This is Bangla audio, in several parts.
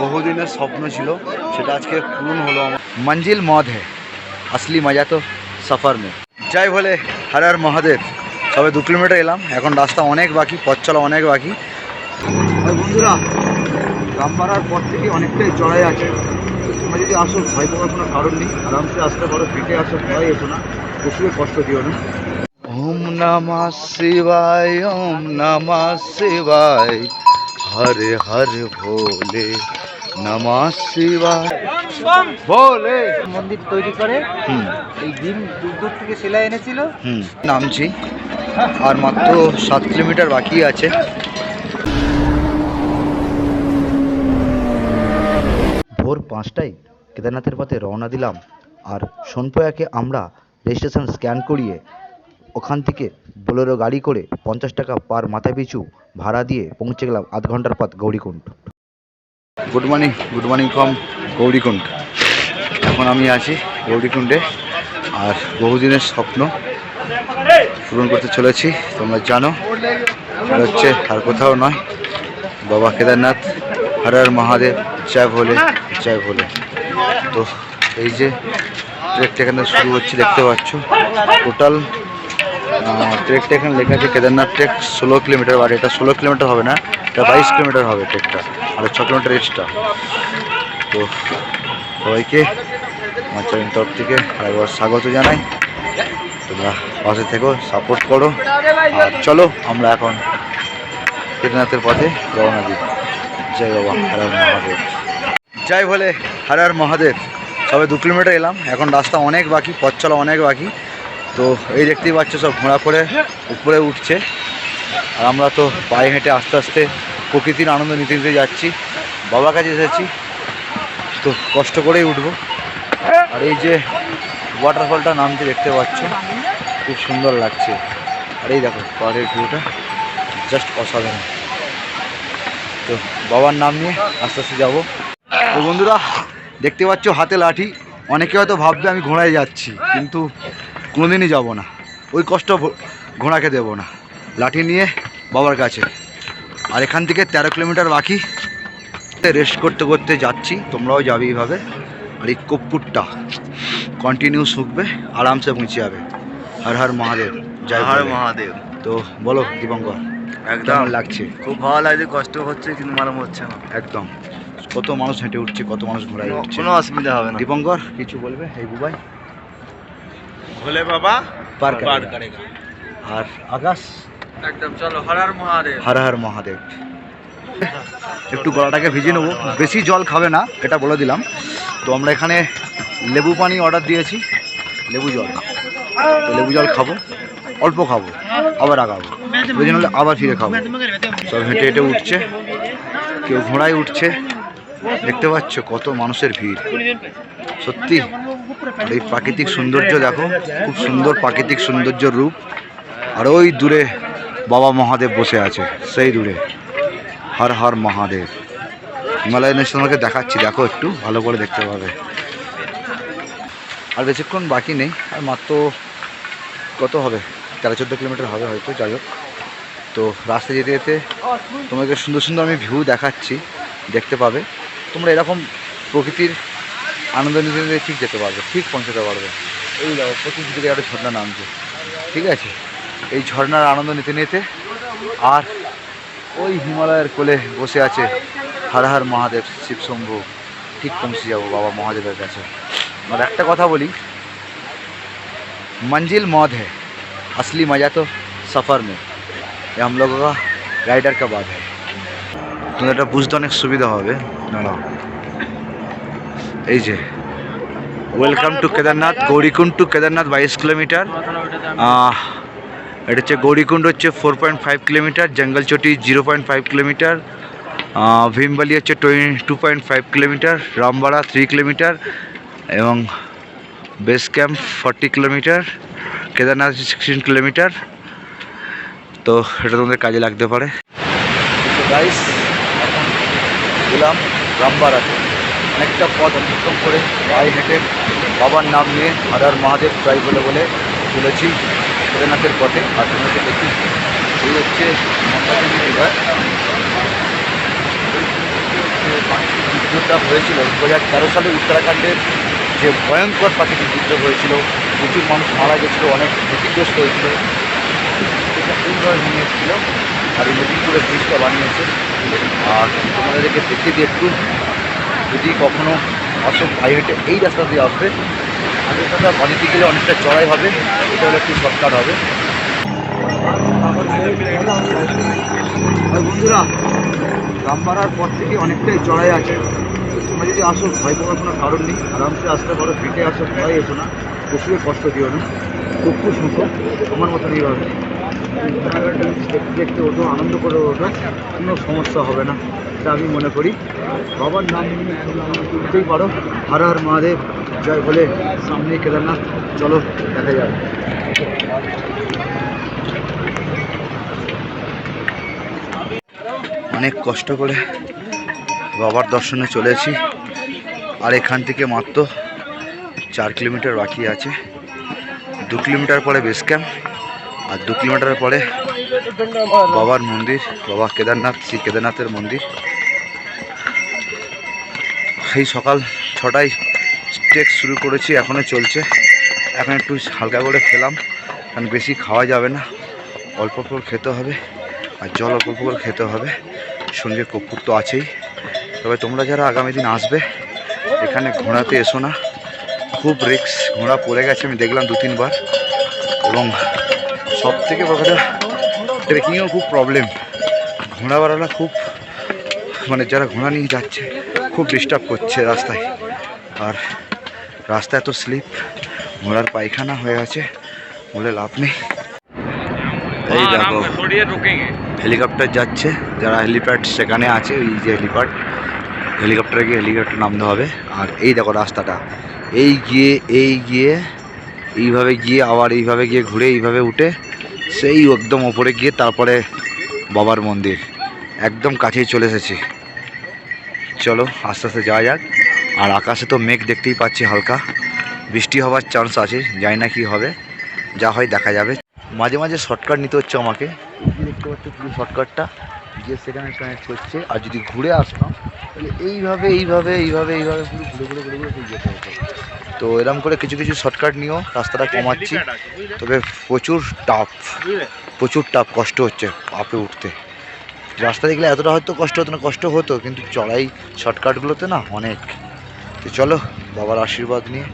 বহুদিনের স্বপ্ন ছিল, সেটা আজকে পূরণ হলো। মঞ্জিল মদ হ্যায়, আসলি মজা তো সফর মে। যাই বলে হর হর মহাদেব। তবে 2 কিলোমিটার এলাম, এখন রাস্তা অনেক বাকি, পথ চলা অনেক বাকি। বন্ধুরা, রামপাড়ার পর থেকে অনেকটাই চড়াই আছে। তোমরা যদি আসো, ভয় পাওয়ার কোনো কারণ নেই, আরামসে আসতে পারো, হেঁটে আসো, ভয় এসো না, পশুকে কষ্ট দিও না। ওম নমঃ শিবায়, ওম নমঃ শিবায়, হরে হরে ভোলে নমঃ শিবায় ভোলে। মন্দির তৈরি করে এই দিন দূর দূর থেকে সেলাই এনেছিল। নামছি, আর মাত্র 7 কিলোমিটার বাকি আছে। ভোর 5টায় কেদারনাথের পথে রওনা দিলাম, আর সোনপ্রয়াগে আমরা রেজিস্ট্রেশন স্ক্যান করিয়ে ওখান থেকে বোলেরো গাড়ি করে 50 টাকা পার মাথা পিছু ভাড়া দিয়ে পৌঁছে গেলাম আধ ঘন্টার পথ Gaurikund. Good morning from Gaurikund. এখন আমি আছি গৌরীকুণ্ডে, আর বহুদিনের স্বপ্ন পূরণ করতে চলেছি। তোমরা জানো, আর হচ্ছে আর কোথাও নয়, বাবা কেদারনাথ, হর হর মহাদেব, জয় ভোলে জয় ভোলে। তো এই যে ট্রেকটা এখানে শুরু হচ্ছে, দেখতে পাচ্ছ। টোটাল ট্রেকটা এখানে লেখা আছে কেদারনাথ ট্রেক 16 কিলোমিটার, আর এটা 16 কিলোমিটার হবে না, এটা 22 কিলোমিটার হবে ট্রেকটা, আর 6 কিলোমিটার এক্সট্রা। তো সবাইকে আমার চ্যানেল তরফ থেকে একবার স্বাগত জানাই। তোমরা পাশে থেকো, সাপোর্ট করো, আর চলো আমরা এখন কেদারনাথের পথে রওনা দিই। জয় বাবা হর হর মহাদেব। জয় ভোলে হর হর মহাদেব। তবে 2 কিলোমিটার এলাম, এখন রাস্তা অনেক বাকি, পথ চলা অনেক বাকি। তো এই দেখতেই পাচ্ছ, সব ঘোড়া করে উপরে উঠছে, আর আমরা তো পায়ে হেঁটে আস্তে আস্তে প্রকৃতির আনন্দ নিতে নিতে যাচ্ছি। বাবার কাছে এসেছি, তো কষ্ট করেই উঠবো। আর এই যে ওয়াটারফলটা নামতে দেখতে পাচ্ছ, খুব সুন্দর লাগছে। আর এই দেখো পাহাড়ের ভিউটা জাস্ট অসাধারণ। তো বাবার নাম নিয়ে আস্তে আস্তে যাবো। তো বন্ধুরা, দেখতে পাচ্ছ হাতে লাঠি। অনেকে হয়তো ভাববে আমি ঘোড়ায় যাচ্ছি, কিন্তু কোনোদিনই যাব না, ওই কষ্ট ঘোড়াকে দেব না। লাঠি নিয়ে বাবার কাছে। আর এখান থেকে 13 কিলোমিটার বাকি, রেস্ট করতে করতে যাচ্ছি, তোমরাও যাবে এইভাবে। আর এই কর্পূরটা কন্টিনিউ শুকবে, আরামসে পৌঁছে যাবে। হর হর মহাদেব, জয় হর মহাদেব। তো বলো দীপঙ্কর, একদম লাগছে? খুব ভালো লাগছে, কষ্ট হচ্ছে কিন্তু মালুম হচ্ছে না। একদম, কত মানুষ হেঁটে উঠছে, কত মানুষ ঘোড়ায় উঠছে, কোনো অসুবিধা হবে না। দীপঙ্কর কিছু বলবে? এই বুবাই ভোলে বাবা পার করেগা। আর আকাশ একদম, চলো হর হর মহাদেব। হর হর মহাদেব। একটু গলাটাকে ভিজিয়ে নেবো, বেশি জল খাবে না, এটা বলে দিলাম। তো আমরা এখানে লেবু পানি অর্ডার দিয়েছি, লেবু জল। তো লেবু জল খাবো, অল্প খাবো, আবার আগাবো, প্রয়োজন হলে আবার ফিরে খাবো। সব হেঁটে হেঁটে উঠছে, কেউ ঘোড়ায় উঠছে। দেখতে পাচ্ছ কত মানুষের ভিড়, সত্যি। এই প্রাকৃতিক সৌন্দর্য দেখো, খুব সুন্দর প্রাকৃতিক সৌন্দর্যের রূপ। আর ওই দূরে বাবা মহাদেব বসে আছে, সেই দূরে হর হর মহাদেব। হিমালয় ন্যাশনালকে দেখাচ্ছি, দেখো একটু ভালো করে দেখতে পাবে। আর বেশিক্ষণ বাকি নেই, আর মাত্র কত হবে, 13-14 কিলোমিটার হবে হয়তো। যাই হোক, তো রাস্তায় যেতে যেতে তোমাকে সুন্দর সুন্দর আমি ভিউ দেখাচ্ছি, দেখতে পাবে। তোমরা এরকম প্রকৃতির আনন্দ নিতে নিতে ঠিক যেতে পারবে, ঠিক পৌঁছাতে পারবে। এই দেখো প্রচুর দিকে একটা ঝর্ণা নামছে, ঠিক আছে? এই ঝর্ণার আনন্দ নিতে নিতে, আর ওই হিমালয়ের কোলে বসে আছে হর হর মহাদেব শিবশম্ভু, ঠিক পৌঁছে যাবো বাবা মহাদেবের কাছে। আর একটা কথা বলি, मंजिल मौत है, असली मज़ा तो सफ़र में। ये हम लोगों का राइडर का बात है। তোমাদের এটা বুঝতে অনেক সুবিধা হবে। না এই যে welcome to Kedarnath, Gaurikund to Kedarnath 22 kilometre. এটা হচ্ছে গৌরীকুণ্ড হচ্ছে 4.5 কিলোমিটার, জঙ্গলচটি 0.5 কিলোমিটার, ভীমবালি হচ্ছে 2.5 কিলোমিটার, রামবাড়া 3 কিলোমিটার, এবং base camp 40 kilometre, Kedarnath 16 kilometre. তো এটা তোমাদের কাজে লাগতে পারে। গাইস, এখন গেলাম রামবাড়াতে, অনেকটা পথ অতিক্রম করে পায়ে হেঁটে বাবার নাম নিয়ে হর হর মহাদেব জয় বলে বলে চলেছি কেদারনাথের পথে। আর তোমাকে দেখি, এই হচ্ছে মন্দারমণি রিভার, যুদ্ধটা হয়েছিল 2013 সালে উত্তরাখণ্ডের যে ভয়ঙ্কর প্রাকৃতিক যুদ্ধ হয়েছিল, প্রচুর মানুষ মারা গেছিলো, অনেক ক্ষতিগ্রস্ত হয়েছিল, সেটা এইভাবে ভেঙে এসেছিল। আর এই নতুন করে ব্রিজটা বানিয়েছে। আর তোমাদেরকে দেখিয়ে দিই একটু, যদি কখনো আসো ভাই হেঁটে এই রাস্তা দিয়ে আসবে, আগের রাস্তা বাড়িতে গেলে অনেকটা চড়াই হবে, এটা হলে একটু শর্টকাট হবে। বন্ধুরা, রামপাড়ার পর থেকে অনেকটাই চড়াই আছে। তোমরা যদি আসো, ভয় পাওয়ার কোনো কারণ নেই, আরামসে আসতে পারো, হেঁটে আসো, ভয় এসো না, পশুকে কষ্ট দিও না, খুব শুনছো আমার মতন এইভাবে দেখতে দেখতে ওঠো, আনন্দ করে ওঠো, কোনো সমস্যা হবে না, এটা আমি মনে করি। বাবার নাম নিয়ে তুলতেই পারো, হর হর মহাদেব জয় বলে সামনে কেদারনাথ, চলো দেখা যাবে। অনেক কষ্ট করে বাবার দর্শনে চলেছি, আর এখান থেকে মাত্র 4 কিলোমিটার বাকি আছে। 2 কিলোমিটার পরে বেস ক্যাম্প, আর 2 কিলোমিটার পরে বাবার মন্দির, বাবা কেদারনাথ, শ্রী কেদারনাথের মন্দির। সেই সকাল 6টায় ট্রেক শুরু করেছি, এখনও চলছে। এখন একটু হালকা করে খেলাম, কারণ বেশি খাওয়া যাবে না, অল্প অল্প খেতে হবে, আর জল অল্প অল্প করে খেতে হবে, সঙ্গে কর্পূর তো আছেই। তবে তোমরা যারা আগামী দিন আসবে, এখানে ঘোড়াতে এসো না, খুব রিস্ক, ঘোড়া পড়ে গেছে আমি দেখলাম 2-3 বার। এবং সব থেকে বড় কথা, ট্রেকিংয়েও খুব প্রবলেম, ঘোড়াওয়ালারা খুব মানে যারা ঘোড়া নিয়ে যাচ্ছে খুব ডিস্টার্ব করছে রাস্তায়। আর রাস্তা এত স্লিপ, ঘোড়ার পায়খানা হয়ে আছে, বলে লাভ নেই। এই দেখো হেলিকপ্টার যাচ্ছে, যারা হেলিপ্যাড সেখানে আছে, ওই যে হেলিকপ্টারে গিয়ে হেলিকপ্টার নামতে হবে। আর এই দেখো রাস্তাটা, এই গিয়ে এইভাবে গিয়ে আবার এইভাবে গিয়ে ঘুরে এইভাবে উঠে সেই একদম ওপরে গিয়ে তারপরে বাবার মন্দির, একদম কাছেই চলে এসেছি। চলো আস্তে আস্তে যাওয়া যাক। আর আকাশে তো মেঘ দেখতেই পাচ্ছি, হালকা বৃষ্টি হওয়ার চান্স আছে, জানি না কি হবে, যা হয় দেখা যাবে। মাঝে মাঝে শর্টকাট নিতে হচ্ছে আমাকে, দেখতে পাচ্ছ পুরো শর্টকাটটা গিয়ে সেখানে কানেক্ট করছে। আর যদি ঘুরে আসতাম তাহলে এইভাবে পুরো ঘুরে যেতে হতো। তো এরকম করে কিছু কিছু শর্টকাট নিয়েও রাস্তাটা কমাচ্ছি, তবে প্রচুর টাফ, কষ্ট হচ্ছে আপে উঠতে। রাস্তা দেখলে এতটা হয়তো কষ্ট হতো, কিন্তু চড়াই শর্টকাটগুলোতে না অনেক। তো চলো বাবার আশীর্বাদ নিয়ে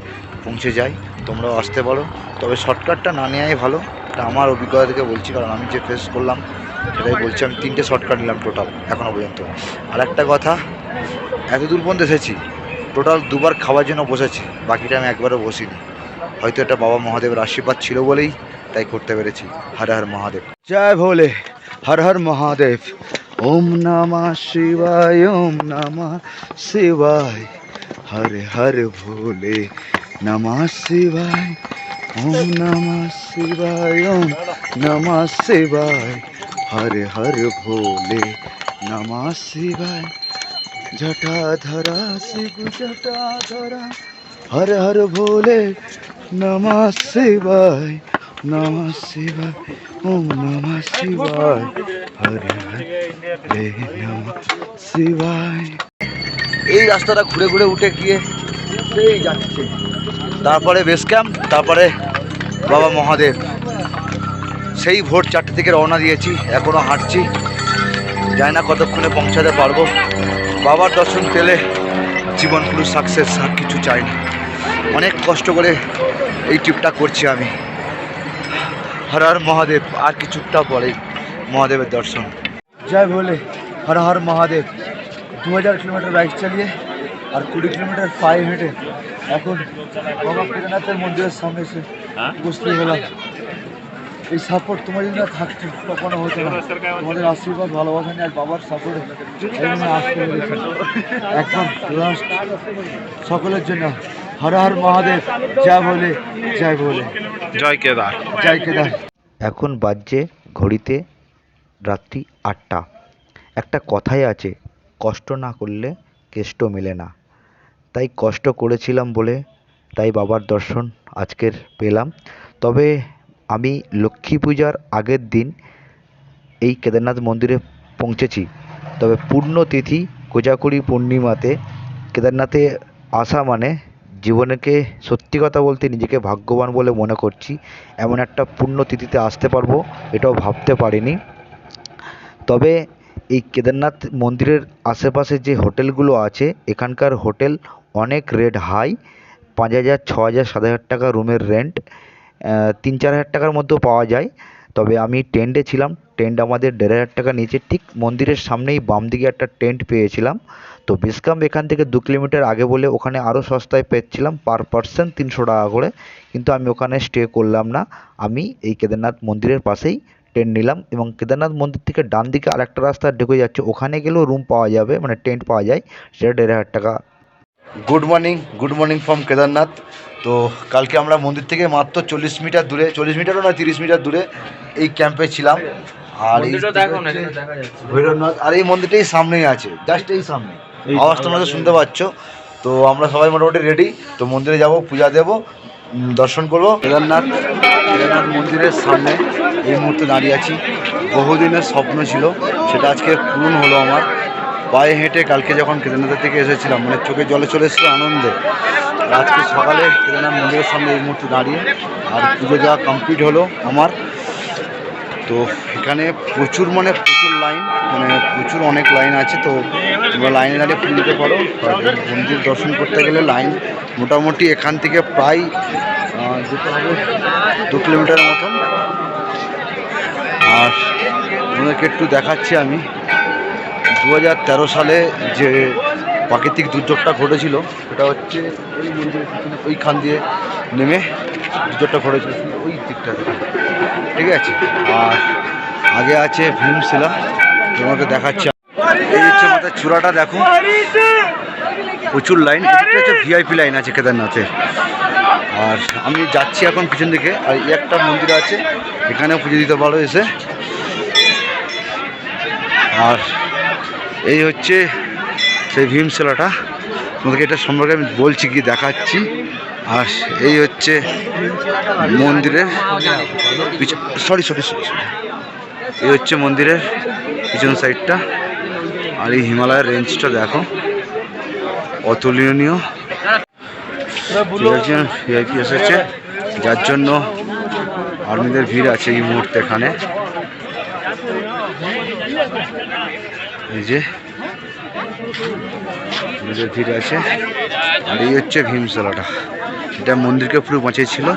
পৌঁছে যাই, তোমরাও আসতে পারো, তবে শর্টকাটটা না নেওয়াই ভালো, এটা আমার অভিজ্ঞতা থেকে বলছি, কারণ আমি যে ফেস করলাম সেটাই বলছি। আমি 3টে শর্টকাট নিলাম টোটাল এখনও পর্যন্ত। আর একটা কথা, এত দূর পর্যন্ত এসেছি, টোটাল 2বার খাওয়ার জন্য বসেছি, বাকিটা আমি একবারও বসিনি। হয়তো এটা বাবা মহাদেবের আশীর্বাদ ছিল বলেই তাই করতে পেরেছি। হর হর মহাদেব, জয় ভোলে, হর হর মহাদেব। ওম নমঃ শিবায়, ওম নমঃ শিবায়, হর হর ভোলে নমঃ শিবায়, ওম নমঃ শিবায়, ওম নমঃ শিবায়, হর হর ভোলে নমঃ শিবায়। জটাধরা শিব জটাধরা, হর হর ভোলে নমঃ শিবায়, নমঃ শিবায়, ওম নমঃ শিবায়, হর হরে নমঃ শিবায়। এই রাস্তাটা ঘুরে ঘুরে উঠে গিয়ে সেই যাচ্ছে, তারপরে বেস ক্যাম্প, তারপরে বাবা মহাদেব। সেই ভোর 4টে থেকে রওনা দিয়েছি, এখনও হাঁটছি, জানি না কতক্ষণে পৌঁছাতে পারবো। বাবার দর্শন পেলে জীবন পুরো সাকসেস, আর কিছু চাই না। অনেক কষ্ট করে এই ট্রিপটা করছি আমি। হর হর মহাদেব, আর কিছুটা পরেই মহাদেবের দর্শন। জয় ভোলে, হর হর মহাদেব। 2000 কিলোমিটার বাইক চালিয়ে আর 20 কিলোমিটার পায়ে হেঁটে এখন বাবা কেদারনাথের মন্দিরের সামনে এসে উপস্থিত হলাম। এই সাপোর্ট তোমার যদি না থাকতো কখনো হতো না, তোমাদের আশীর্বাদ ভালোবাসা নিয়ে আর বাবার সাপোর্টে আসতে পেরেছি। একদম লাস্ট সকলের জন্য হর হর মহাদেব, জয় ভোলে, জয় ভোলে, জয় কেদার, জয় কেদার। এখন বাজছে ঘড়িতে রাত্রি 8টা। একটা কথাই আছে, কষ্ট না করলে কেষ্ট মেলে না। তাই কষ্ট করেছিলাম বলে তাই বাবার দর্শন আজকের পেলাম। তবে আমি লক্ষ্মী পূজার আগের দিন এই কেদারনাথ মন্দিরে পৌঁছেছি, তবে পূর্ণ তিথি কোজাগরী পূর্ণিমাতে কেদারনাথে আসা মানে জীবনেকে সত্যি কথা বলতে নিজেকে ভাগ্যবান বলে মনে করছি। এমন একটা পুণ্যতিথিতে আসতে পারবো এটাও ভাবতে পারিনি। তবে এই কেদারনাথ মন্দিরের আশেপাশে যে হোটেলগুলো আছে এখানকার হোটেল অনেক রেট হাই। 5,000, 6,000, 7,000 টাকা রুমের রেন্ট। 3-4 হাজার টাকার মধ্যেও পাওয়া যায়। তবে আমি টেন্টে ছিলাম, টেন্ট আমাদের 1,500 টাকা নিয়েছে। ঠিক মন্দিরের সামনেই বাম দিকে একটা টেন্ট পেয়েছিলাম। তো বেসক্যাম্প এখান থেকে 2 কিলোমিটার আগে বলে ওখানে আরও সস্তায় পেয়েছিলাম, পার পারসন 300 টাকা করে। কিন্তু আমি ওখানে স্টে করলাম না, আমি এই কেদারনাথ মন্দিরের পাশেই টেন্ট নিলাম। এবং কেদারনাথ মন্দির থেকে ডান দিকে আরেকটা রাস্তা ঢুকে যাচ্ছে, ওখানে গেলেও রুম পাওয়া যাবে, মানে টেন্ট পাওয়া যায়, সেটা 1,500 টাকা। Good morning from Kedarnath. তো কালকে আমরা মন্দির থেকে মাত্র 40 মিটার দূরে, 40 মিটারও নয় 30 মিটার দূরে এই ক্যাম্পে ছিলাম। আর এই ভৈরবনাথ, আর এই মন্দিরটাই সামনেই আছে, জাস্ট এই সামনে। আওয়াজ তোমরা তো শুনতে পাচ্ছ। তো আমরা সবাই মোটামুটি রেডি, তো মন্দিরে যাব, পূজা দেব, দর্শন করবো। কেদারনাথ মন্দিরের সামনে এই মুহূর্তে দাঁড়িয়ে আছি। বহুদিনের স্বপ্ন ছিল, সেটা আজকে পূরণ হলো আমার। পায়ে হেঁটে কালকে যখন কেদারনাথের থেকে এসেছিলাম, মানে চোখে জলে চলে এসেছিল আনন্দে। আর আজকে সকালে কেদারনাথ মন্দিরের সামনে এই মুহূর্তে দাঁড়িয়ে আর পুজো দেওয়া কমপ্লিট হলো আমার। তো এখানে প্রচুর লাইন, মানে প্রচুর অনেক লাইন আছে। তো তোমরা লাইনে দাঁড়িয়ে পুজো দিতে পারো। মন্দির দর্শন করতে গেলে লাইন মোটামুটি এখান থেকে প্রায় যেতে হবে 2 কিলোমিটারের মতন। আর তোমাদেরকে একটু দেখাচ্ছি আমি 2013 সালে যে প্রাকৃতিক দুর্যোগটা ঘটেছিল, সেটা হচ্ছে ওই মন্দিরের পিছনে ওইখান দিয়ে নেমে দুর্যোগটা ঘটেছিল ওই দিকটা থেকে, ঠিক আছে। আর আগে আছে ভীমশিলা, তোমাকে দেখাচ্ছি। এই হচ্ছে মাথার চূড়াটা, দেখো প্রচুর লাইন। এটা হচ্ছে ভিআইপি লাইন আছে কেদারনাথে। আর আমি যাচ্ছি এখন পিছন দিকে, আর এই একটা মন্দির আছে, এখানেও পুজো দিতে পারো এসে। আর এই হচ্ছে সেই ভীমশিলাটা, তোমাদেরকে এটা সম্পর্কে আমি বলছি, কি দেখাচ্ছি। আর এই হচ্ছে মন্দিরের সরি এই হচ্ছে মন্দিরের পিছন সাইডটা। আর এই হিমালয়ের রেঞ্জটা দেখো, অতুলনীয়। ভিআইপি এসেছে, যার জন্য আর্মিদের ভিড় আছে এই মুহূর্তে এখানে। এই যে আর্মিদের ভিড় আছে। আর এই হচ্ছে ভীমশিলাটা, এটা মন্দিরকে পুরো বাঁচিয়েছিল।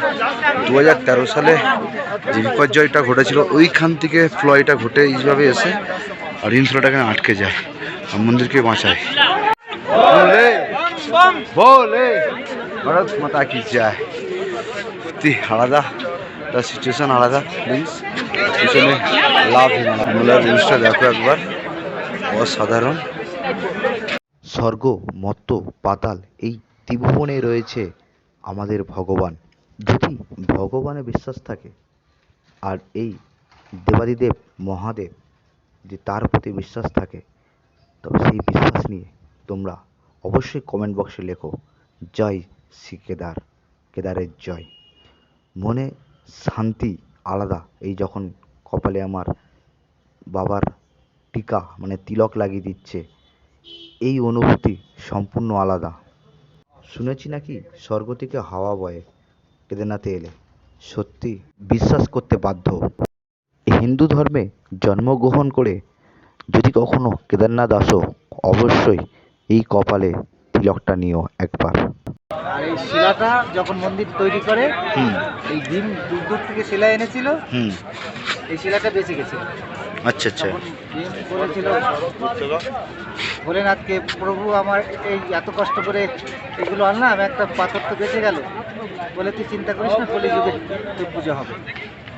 2013 সালে যে বিপর্যয়টা ঘটেছিল, ওইখান থেকে ফ্লয়টা ঘটে এইভাবে এসে আর ভীমশিলাটা এখানে আটকে যায় আর মন্দিরকে বাঁচায়। ভারত মাতা কি জয়। সত্যি আলাদা, তার সিচুয়েশন আলাদা। প্লিজ পিছনে লাভ হিমালয়ের জিনিসটা দেখো একবার, অসাধারণ। স্বর্গ, মর্ত্য, পাতাল, এই ত্রিভুবনে রয়েছে আমাদের ভগবান। যদি ভগবানে বিশ্বাস থাকে আর এই দেবাদিদেব মহাদেব যে তার প্রতি বিশ্বাস থাকে, তবে সেই বিশ্বাস নিয়ে তোমরা অবশ্যই কমেন্ট বক্সে লেখো জয় শ্রী কেদার, কেদারের জয়। মনে শান্তি আলাদা। এই যখন কপালে আমার বাবার টিকা মানে তিলক লাগিয়ে দিচ্ছে, এই অনুভূতি সম্পূর্ণ আলাদা। শুনেছি নাকি স্বর্গ থেকে হাওয়া বয়ে কেদারনাথে এলে, সত্যি বিশ্বাস করতে বাধ্য। হিন্দু ধর্মে জন্মগ্রহণ করে যদি কখনো কেদারনাথ আসো, অবশ্যই এই কপালে তিলকটা নিও একবার। আর এই শিলাটা যখন মন্দির তৈরি করে, এই ভীম দূর থেকে শিলা এনেছিল, এই শিলাটা বেঁচে গেছিল। আচ্ছা। ভীম বলেছিল ভোলেনাথকে, প্রভু আমার এই এত কষ্ট করে এগুলো আনলাম, একটা পাথর তো বেঁচে গেল, বলে তুই চিন্তা করিস না, কলিযুগে তোর পুজো হবে।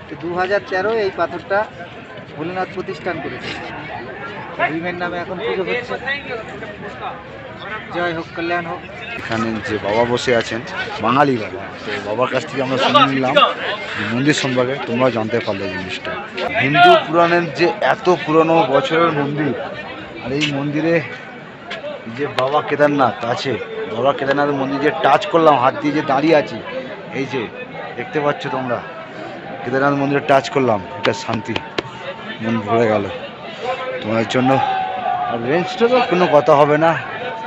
তো 2013 এই পাথরটা ভোলেনাথ প্রতিষ্ঠান করেছে, ভীমের নামে এখন পুজো হচ্ছে। জয় হোক, কল্যাণ হোক। এখানে যে বাবা বসে আছেন, বাঙালি বাবা, তো বাবার কাছ থেকে আমরা শুনে নিলাম মন্দির সম্পর্কে, তোমরাও জানতে পারলে জিনিসটা। হিন্দু পুরাণের যে এত পুরনো বছরের মন্দির, আর এই মন্দিরে যে বাবা কেদারনাথ আছে, বাবা কেদারনাথ মন্দির যে টাচ করলাম হাত দিয়ে, যে দাঁড়িয়ে আছি, এই যে দেখতে পাচ্ছ তোমরা, কেদারনাথ মন্দিরে টাচ করলাম, এটা শান্তি, মন ভরে গেল তোমার জন্য। আর রেঞ্জটা তো কোনো কথা হবে না,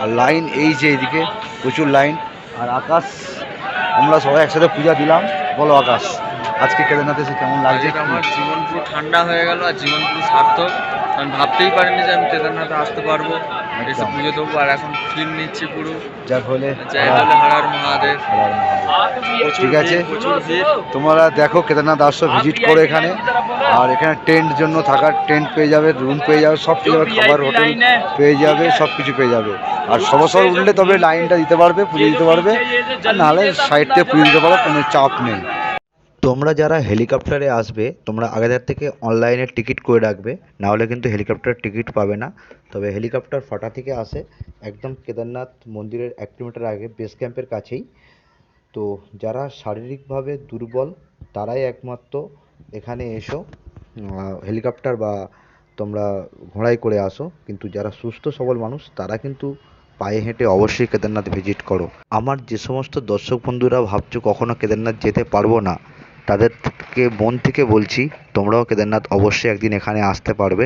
আর লাইন এই যে এইদিকে প্রচুর লাইন। আর আকাশ, আমরা সবাই একসাথে পূজা দিলাম। বলো আকাশ, আজকে কেদারনাথে এসে কেমন লাগছে? আজকে আমার জীবন পুরো ঠান্ডা হয়ে গেল আর জীবন পুরো সার্থক। আমি ভাবতেই পারিনি যে আমি কেদারনাথে আসতে পারবো, এসে পুজো দেবো। আর এখন ফিল নিচ্ছি পুরো, যার ফলে যাই বলে হর হর মহাদেব। ঠিক আছে, প্রচুর ভিড়। তোমরা দেখো কেদারনাথ আসো, ভিজিট করো এখানে। আর এখানে টেন্ট জন্য থাকার টেন্ট পেয়ে যাবে, রুম পেয়ে যাবে, সব পেয়ে যাবে, খাবার হোটেল পেয়ে যাবে, সব কিছু পেয়ে যাবে। আর সবার উঠলে তবে লাইনটা দিতে পারবে, পুজো দিতে পারবে, আর নাহলে সাইড থেকে পুজো দিতে পারো, কোনো চাপ নেই। তোমরা যারা হেলিকপ্টারে আসবে তোমরা আগের থেকে অনলাইনে টিকিট করে রাখবে, নাহলে কিন্তু হেলিকপ্টার টিকিট পাবে না। তবে হেলিকপ্টার ফাটা থেকে আসে একদম কেদারনাথ মন্দিরের 1 কিলোমিটার আগে, বেস ক্যাম্পের কাছেই। তো যারা শারীরিকভাবে দুর্বল তারাই একমাত্র এখানে এসো, হেলিকপ্টার বা তোমরা ঘোড়ায় করে আসো। কিন্তু যারা সুস্থ সবল মানুষ তারা কিন্তু পায়ে হেঁটে অবশ্যই কেদারনাথ ভিজিট করো। আমার যে সমস্ত দর্শক বন্ধুরা ভাবছো কখনো কেদারনাথ যেতে পারবো না, তাদেরকে মন থেকে বলছি তোমরাও কেদারনাথ অবশ্যই একদিন এখানে আসতে পারবে।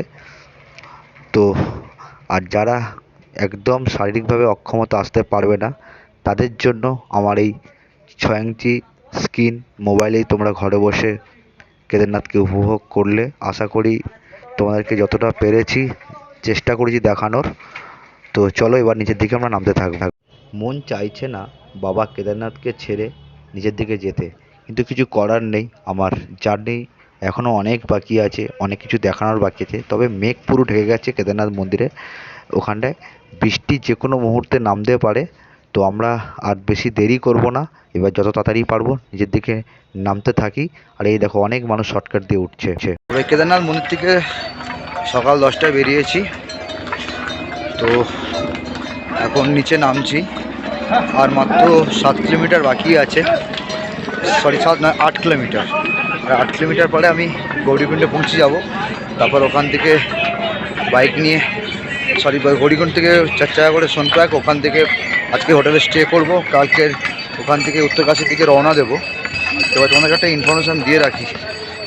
তো আর যারা একদম শারীরিকভাবে অক্ষমতা আসতে পারবে না তাদের জন্য আমার এই 6 ইঞ্চি স্ক্রিন মোবাইলেই তোমরা ঘরে বসে কেদারনাথকে উপভোগ করলে। আশা করি তোমাদেরকে যতটা পেরেছি চেষ্টা করেছি দেখানোর। তো চলো এবার নিচের দিকে আমরা নামতে থাকবো। মন চাইছে না বাবা কেদারনাথকে ছেড়ে নিচের দিকে যেতে, কিন্তু কিছু করার নেই। আমার জার্নি এখনও অনেক বাকি আছে, অনেক কিছু দেখানোর বাকি আছে। তবে মেঘ পুরো ঢেকে গেছে কেদারনাথ মন্দিরে, ওখানটায় বৃষ্টি যে কোনো মুহূর্তে নামতে পারে। তো আমরা আর বেশি দেরি করব না, এবার যত তাড়াতাড়ি পারবো নিজের দিকে নামতে থাকি। আর এই দেখো অনেক মানুষ শর্টকাট দিয়ে উঠছে। কেদারনাথ মন্দির থেকে সকাল 10টায় বেরিয়েছি, তো এখন নিচে নামছি। আর মাত্র 7 কিলোমিটার বাকি আছে, সরি 7 নয় 8 কিলোমিটার। আর 8 কিলোমিটার পরে আমি গৌরীকুণ্ডে পৌঁছে যাব। তারপর ওখান থেকে বাইক নিয়ে, গৌরীকুণ্ড থেকে 4 টাকা করে সোনপ্রয়াগ, ওখান থেকে আজকে হোটেলে স্টে করব, কালকের ওখান থেকে উত্তরকাশীর দিকে রওনা দেবো। এবার তোমাদের একটা ইনফরমেশান দিয়ে রাখি,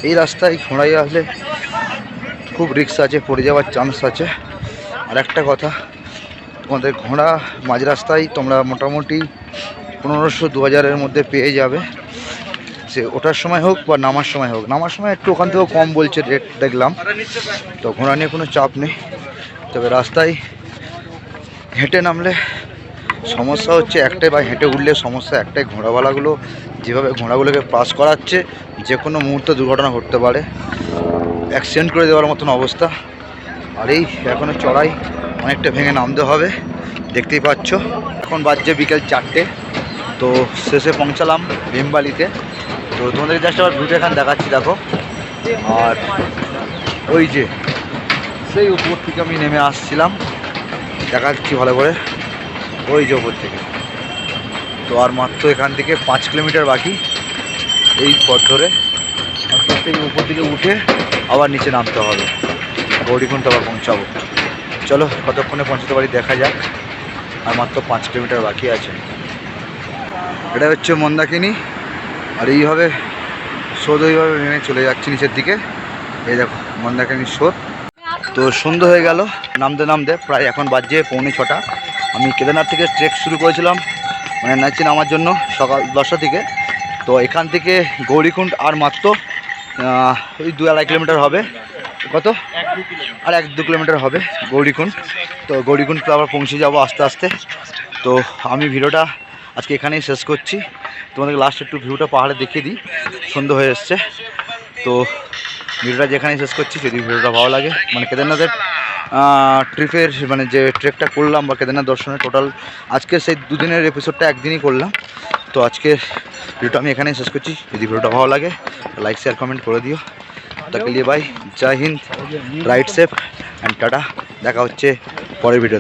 এই রাস্তায় ঘোড়ায় আসলে খুব রিস্ক আছে, পড়ে যাওয়ার চান্স আছে। আর একটা কথা, তোমাদের ঘোড়া মাঝ রাস্তায় তোমরা মোটামুটি 1500-2000-এর মধ্যে পেয়ে যাবে, সে ওঠার সময় হোক বা নামার সময় হোক। নামার সময় একটু ওখান থেকেও কম বলছে রেট দেখলাম, তো ঘোড়া নিয়ে কোনো চাপ নেই। তবে রাস্তায় হেঁটে নামলে সমস্যা হচ্ছে একটাই, বা হেঁটে উঠলে সমস্যা একটাই, ঘোড়াওয়ালাগুলো যেভাবে ঘোড়াগুলোকে পাস করাচ্ছে যে কোনো মুহূর্তে দুর্ঘটনা ঘটতে পারে, অ্যাক্সিডেন্ট করে দেওয়ার মতন অবস্থা। আর এই এখনও চড়াই, অনেকটা ভেঙে নামতে হবে, দেখতেই পাচ্ছ। এখন বাজছে বিকেল 4টে, তো শেষে পৌঁছালাম ভীমবালিতে। তো তোমাদের জাস্ট আবার ভিউটা এখানে দেখাচ্ছি, দেখো। আর ওই যে সেই উপর থেকে আমি নেমে আসছিলাম, দেখাচ্ছি ভালো করে, ওই যে উপর থেকে। তো আর মাত্র এখান থেকে 5 কিলোমিটার বাকি এই পথ ধরে, আস্তে আস্তে উপর দিকে উঠে আবার নিচে নামতে হবে, গৌরীকুণ্ড আবার পৌঁছাবো। চলো কতক্ষণে পৌঁছাতে পারি দেখা যাক। আর মাত্র 5 কিলোমিটার বাকি আছে। এটা হচ্ছে মন্দাকিনী, আর এইভাবে স্রোত এইভাবে ভেঙে চলে যাচ্ছে নিচের দিকে। এই দেখো মন্দাকিনীর স্রোত। তো সন্ধ্যা হয়ে গেল নামতে নামতে, প্রায় এখন বাজছে 5:45। আমি কেদারনাথ থেকে ট্রেক শুরু করেছিলাম, মানে নাচি নামার জন্য সকাল 10টা থেকে। তো এখান থেকে গৌরীকুণ্ড আর মাত্র ওই 2-2.5 কিলোমিটার হবে, কত আর 1-2 কিলোমিটার হবে গৌরীকুণ্ড। তো গৌরীকুণ্ড আবার পৌঁছে যাবো আস্তে আস্তে। তো আমি ভিডিওটা আজকে এখানেই শেষ করছি। তোমাদেরকে লাস্ট একটু ভিউটা পাহাড়ে দেখিয়ে দিই, সন্ধ্যা হয়ে এসছে। তো ভিডিওটা যেখানেই শেষ করছি, যদি ভিডিওটা ভালো লাগে, মানে কেদারনাথের ট্রিপের মানে যে ট্রেকটা করলাম বা কেদারনাথ দর্শনের টোটাল আজকে সেই 2 দিনের এপিসোডটা একদিনই করলাম। তো আজকের ভিডিওটা আমি এখানেই শেষ করছি। যদি ভিডিওটা ভালো লাগে লাইক শেয়ার কমেন্ট করে দিও। তাকে লিয়ে bye, Jai Hind, ride safe and tata. দেখা হচ্ছে পরের ভিডিও।